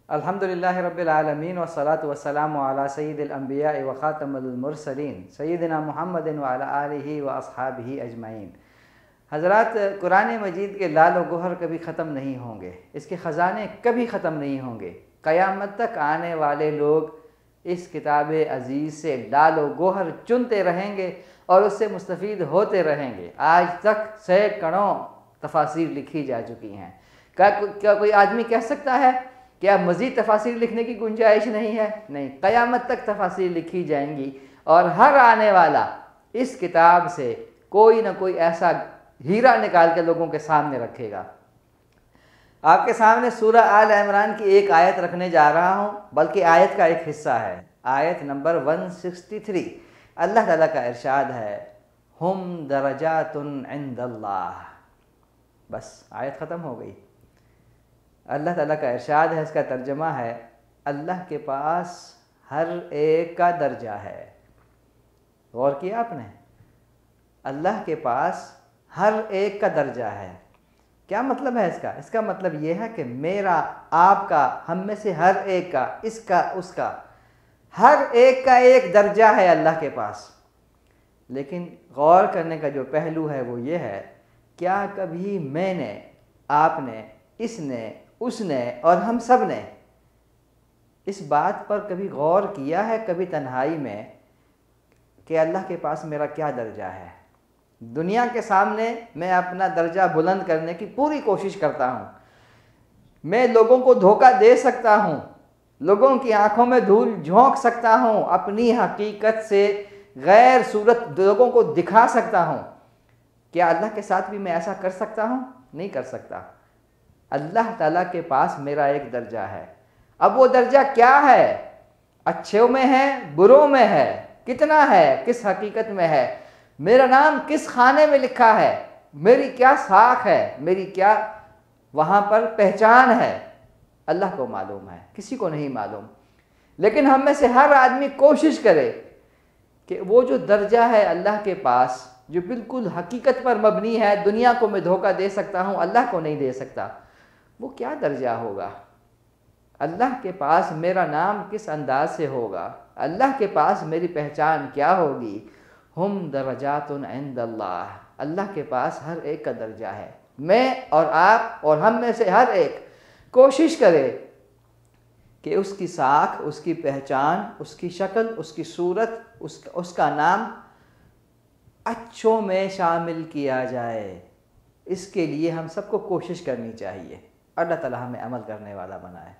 الحمدللہ رب العالمین والصلاة والسلام علی سید الانبیاء و خاتم المرسلین سیدنا محمد وعلی آلہ و اصحابہ اجمعین۔ حضرات، قرآن مجید کے لال و گوہر کبھی ختم نہیں ہوں گے، اس کے خزانے کبھی ختم نہیں ہوں گے۔ قیامت تک آنے والے لوگ اس کتاب عزیز سے لال و گوہر چنتے رہیں گے اور اس سے مستفید ہوتے رہیں گے۔ آج تک سینکڑوں تفاسیر لکھی جا چکی ہیں۔ کیا کوئی آدمی کہہ سکتا ہے کہ اب مزید تفاسیر لکھنے کی گنجائش نہیں ہے؟ نہیں، قیامت تک تفاسیر لکھی جائیں گی اور ہر آنے والا اس کتاب سے کوئی نہ کوئی ایسا ہیرا نکال کے لوگوں کے سامنے رکھے گا۔ آپ کے سامنے سورہ آل عمران کی ایک آیت رکھنے جا رہا ہوں، بلکہ آیت کا ایک حصہ ہے، آیت نمبر 163۔ اللہ تعالیٰ کا ارشاد ہے، ہم درجات عند اللہ۔ بس آیت ختم ہو گئی۔ اللہ تعالیٰ کا ارشاد ہے، اس کا ترجمہ ہے، اللہ کے پاس ہر ایک کا درجہ ہے۔ غور کیا آپ نے؟ اللہ کے پاس ہر ایک کا درجہ ہے۔ کیا مطلب ہے اس کا؟ اس کا مطلب یہ ہے کہ میرا، آپ کا، ہم میں سے ہر ایک کا، اس کا، اس کا، ہر ایک کا ایک درجہ ہے اللہ کے پاس۔ لیکن غور کرنے کا جو پہلو ہے وہ یہ ہے، کیا کبھی میں نے، آپ نے، اس نے، اس نے اور ہم سب نے اس بات پر کبھی غور کیا ہے، کبھی تنہائی میں، کہ اللہ کے پاس میرا کیا درجہ ہے؟ دنیا کے سامنے میں اپنا درجہ بلند کرنے کی پوری کوشش کرتا ہوں، میں لوگوں کو دھوکہ دے سکتا ہوں، لوگوں کی آنکھوں میں دھول جھونک سکتا ہوں، اپنی حقیقت سے غیر صورت لوگوں کو دکھا سکتا ہوں۔ کیا اللہ کے ساتھ بھی میں ایسا کر سکتا ہوں؟ نہیں کر سکتا۔ اللہ تعالیٰ کے پاس میرا ایک درجہ ہے۔ اب وہ درجہ کیا ہے؟ اچھوں میں ہے، بروں میں ہے، کتنا ہے، کس حقیقت میں ہے، میرا نام کس خانے میں لکھا ہے، میری کیا ساکھ ہے، میری کیا وہاں پر پہچان ہے، اللہ کو معلوم ہے، کسی کو نہیں معلوم۔ لیکن ہم میں سے ہر آدمی کوشش کرے کہ وہ جو درجہ ہے اللہ کے پاس، جو بالکل حقیقت پر مبنی ہے، دنیا کو میں دھوکہ دے سکتا ہوں، اللہ کو نہیں دے سکتا، وہ کیا درجہ ہوگا؟ اللہ کے پاس میرا نام کس انداز سے ہوگا؟ اللہ کے پاس میری پہچان کیا ہوگی؟ ہم درجات عند اللہ۔ اللہ کے پاس ہر ایک کا درجہ ہے۔ میں اور آپ اور ہم میں سے ہر ایک کوشش کرے کہ اس کی ساکھ، اس کی پہچان، اس کی شکل، اس کی صورت، اس کا نام اچھوں میں شامل کیا جائے۔ اس کے لیے ہم سب کو کوشش کرنی چاہیے۔ اللہ تعالی ہمیں عمل کرنے والا بنائے۔